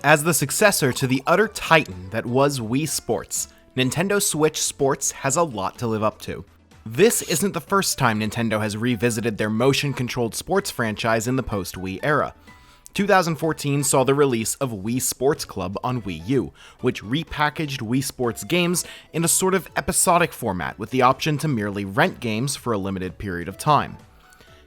As the successor to the utter titan that was Wii Sports, Nintendo Switch Sports has a lot to live up to. This isn't the first time Nintendo has revisited their motion-controlled sports franchise in the post-Wii era. 2014 saw the release of Wii Sports Club on Wii U, which repackaged Wii Sports games in a sort of episodic format with the option to merely rent games for a limited period of time.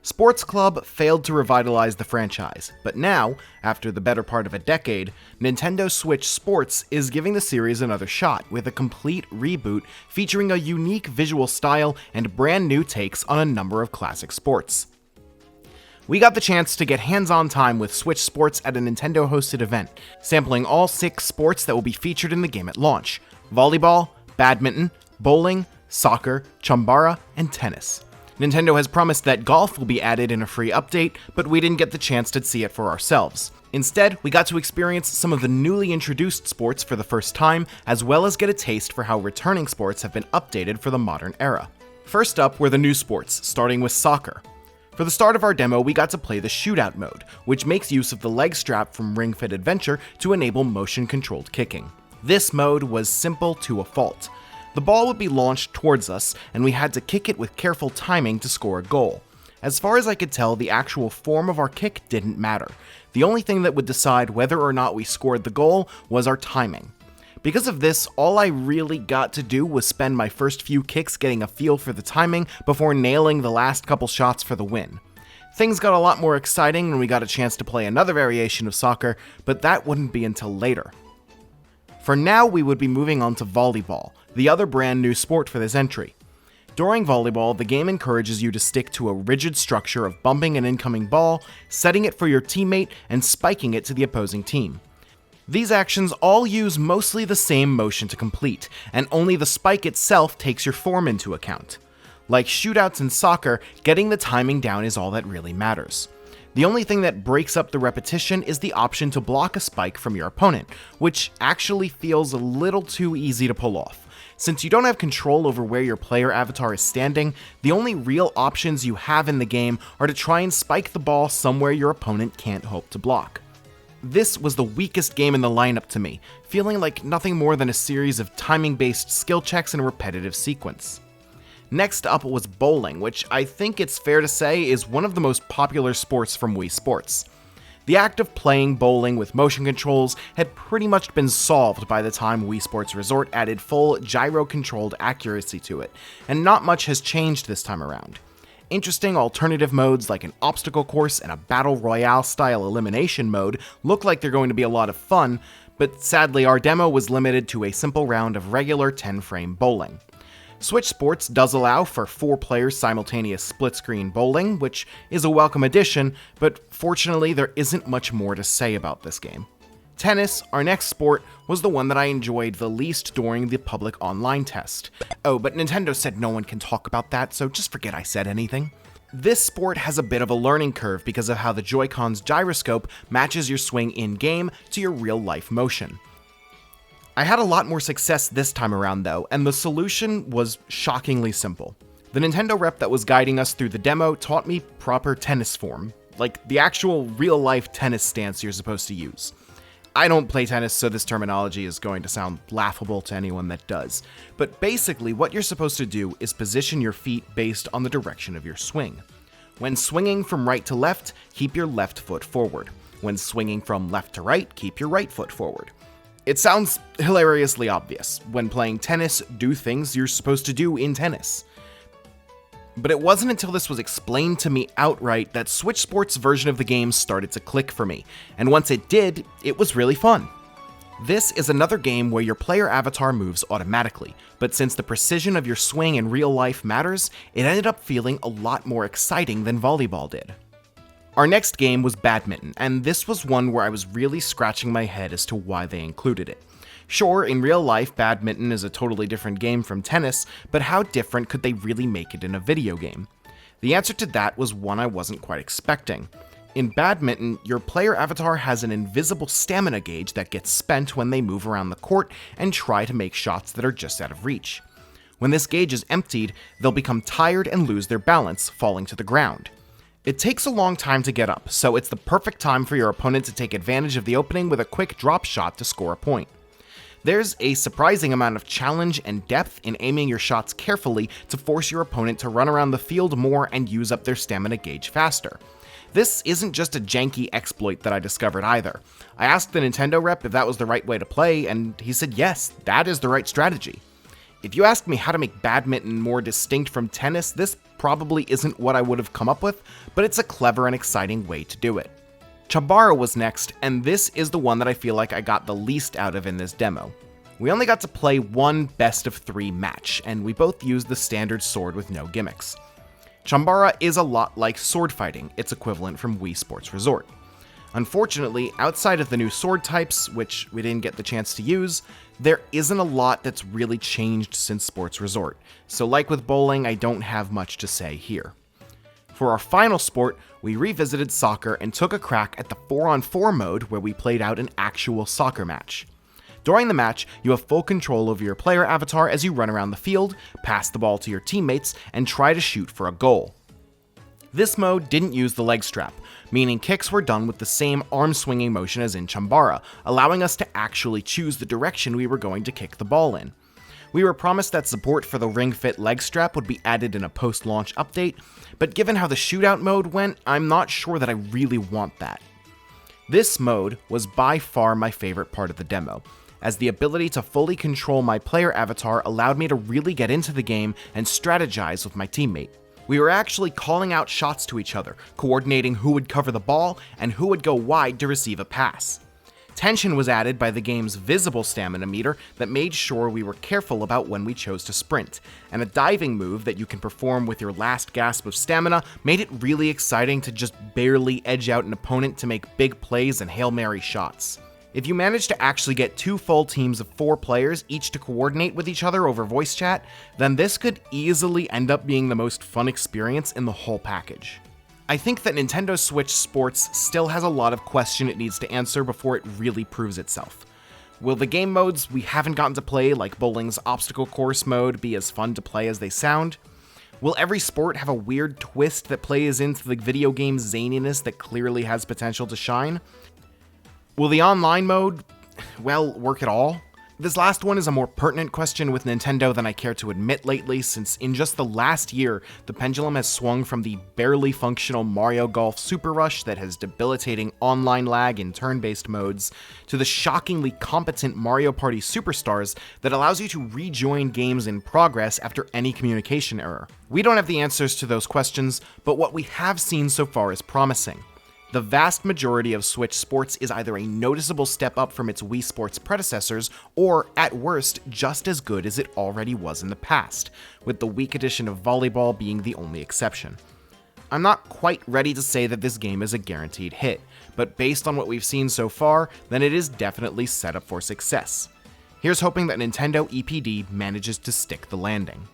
Sports Club failed to revitalize the franchise, but now, after the better part of a decade, Nintendo Switch Sports is giving the series another shot with a complete reboot featuring a unique visual style and brand new takes on a number of classic sports. We got the chance to get hands-on time with Switch Sports at a Nintendo-hosted event, sampling all 6 sports that will be featured in the game at launch: volleyball, badminton, bowling, soccer, chambara, and tennis. Nintendo has promised that golf will be added in a free update, but we didn't get the chance to see it for ourselves. Instead, we got to experience some of the newly introduced sports for the first time, as well as get a taste for how returning sports have been updated for the modern era. First up were the new sports, starting with soccer. For the start of our demo, we got to play the shootout mode, which makes use of the leg strap from Ring Fit Adventure to enable motion-controlled kicking. This mode was simple to a fault. The ball would be launched towards us, and we had to kick it with careful timing to score a goal. As far as I could tell, the actual form of our kick didn't matter. The only thing that would decide whether or not we scored the goal was our timing. Because of this, all I really got to do was spend my first few kicks getting a feel for the timing before nailing the last couple shots for the win. Things got a lot more exciting when we got a chance to play another variation of soccer, but that wouldn't be until later. For now, we would be moving on to volleyball, the other brand new sport for this entry. During volleyball, the game encourages you to stick to a rigid structure of bumping an incoming ball, setting it for your teammate, and spiking it to the opposing team. These actions all use mostly the same motion to complete, and only the spike itself takes your form into account. Like shootouts in soccer, getting the timing down is all that really matters. The only thing that breaks up the repetition is the option to block a spike from your opponent, which actually feels a little too easy to pull off. Since you don't have control over where your player avatar is standing, the only real options you have in the game are to try and spike the ball somewhere your opponent can't hope to block. This was the weakest game in the lineup to me, feeling like nothing more than a series of timing-based skill checks in a repetitive sequence. Next up was bowling, which I think it's fair to say is one of the most popular sports from Wii Sports. The act of playing bowling with motion controls had pretty much been solved by the time Wii Sports Resort added full gyro-controlled accuracy to it, and not much has changed this time around. Interesting alternative modes like an obstacle course and a battle royale style elimination mode look like they're going to be a lot of fun, but sadly our demo was limited to a simple round of regular 10-frame bowling. Switch Sports does allow for 4 players simultaneous split-screen bowling, which is a welcome addition, but fortunately there isn't much more to say about this game. Tennis, our next sport, was the one that I enjoyed the least during the public online test. Oh, but Nintendo said no one can talk about that, so just forget I said anything. This sport has a bit of a learning curve because of how the Joy-Con's gyroscope matches your swing in-game to your real-life motion. I had a lot more success this time around though, and the solution was shockingly simple. The Nintendo rep that was guiding us through the demo taught me proper tennis form, like the actual real-life tennis stance you're supposed to use. I don't play tennis, so this terminology is going to sound laughable to anyone that does, but basically what you're supposed to do is position your feet based on the direction of your swing. When swinging from right to left, keep your left foot forward. When swinging from left to right, keep your right foot forward. It sounds hilariously obvious. When playing tennis, do things you're supposed to do in tennis. But it wasn't until this was explained to me outright that Switch Sports' version of the game started to click for me, and once it did, it was really fun. This is another game where your player avatar moves automatically, but since the precision of your swing in real life matters, it ended up feeling a lot more exciting than volleyball did. Our next game was Badminton, and this was one where I was really scratching my head as to why they included it. Sure, in real life, badminton is a totally different game from tennis, but how different could they really make it in a video game? The answer to that was one I wasn't quite expecting. In badminton, your player avatar has an invisible stamina gauge that gets spent when they move around the court and try to make shots that are just out of reach. When this gauge is emptied, they'll become tired and lose their balance, falling to the ground. It takes a long time to get up, so it's the perfect time for your opponent to take advantage of the opening with a quick drop shot to score a point. There's a surprising amount of challenge and depth in aiming your shots carefully to force your opponent to run around the field more and use up their stamina gauge faster. This isn't just a janky exploit that I discovered either. I asked the Nintendo rep if that was the right way to play, and he said yes, that is the right strategy. If you ask me how to make badminton more distinct from tennis, this probably isn't what I would have come up with, but it's a clever and exciting way to do it. Chambara was next, and this is the one that I feel like I got the least out of in this demo. We only got to play one best of 3 match, and we both used the standard sword with no gimmicks. Chambara is a lot like sword fighting, its equivalent from Wii Sports Resort. Unfortunately, outside of the new sword types, which we didn't get the chance to use, there isn't a lot that's really changed since Sports Resort, so like with bowling, I don't have much to say here. For our final sport, we revisited soccer and took a crack at the 4-on-4 mode where we played out an actual soccer match. During the match, you have full control over your player avatar as you run around the field, pass the ball to your teammates, and try to shoot for a goal. This mode didn't use the leg strap, meaning kicks were done with the same arm-swinging motion as in Chambara, allowing us to actually choose the direction we were going to kick the ball in. We were promised that support for the ring-fit leg strap would be added in a post-launch update, but given how the shootout mode went, I'm not sure that I really want that. This mode was by far my favorite part of the demo, as the ability to fully control my player avatar allowed me to really get into the game and strategize with my teammate. We were actually calling out shots to each other, coordinating who would cover the ball and who would go wide to receive a pass. Tension was added by the game's visible stamina meter that made sure we were careful about when we chose to sprint, and a diving move that you can perform with your last gasp of stamina made it really exciting to just barely edge out an opponent to make big plays and Hail Mary shots. If you manage to actually get 2 full teams of 4 players, each to coordinate with each other over voice chat, then this could easily end up being the most fun experience in the whole package. I think that Nintendo Switch Sports still has a lot of questions it needs to answer before it really proves itself. Will the game modes we haven't gotten to play, like bowling's obstacle course mode, be as fun to play as they sound? Will every sport have a weird twist that plays into the video game's zaniness that clearly has potential to shine? Will the online mode, well, work at all? This last one is a more pertinent question with Nintendo than I care to admit lately, since in just the last year, the pendulum has swung from the barely functional Mario Golf Super Rush that has debilitating online lag in turn-based modes, to the shockingly competent Mario Party Superstars that allows you to rejoin games in progress after any communication error. We don't have the answers to those questions, but what we have seen so far is promising. The vast majority of Switch Sports is either a noticeable step up from its Wii Sports predecessors, or, at worst, just as good as it already was in the past, with the weak edition of Volleyball being the only exception. I'm not quite ready to say that this game is a guaranteed hit, but based on what we've seen so far, then it is definitely set up for success. Here's hoping that Nintendo EPD manages to stick the landing.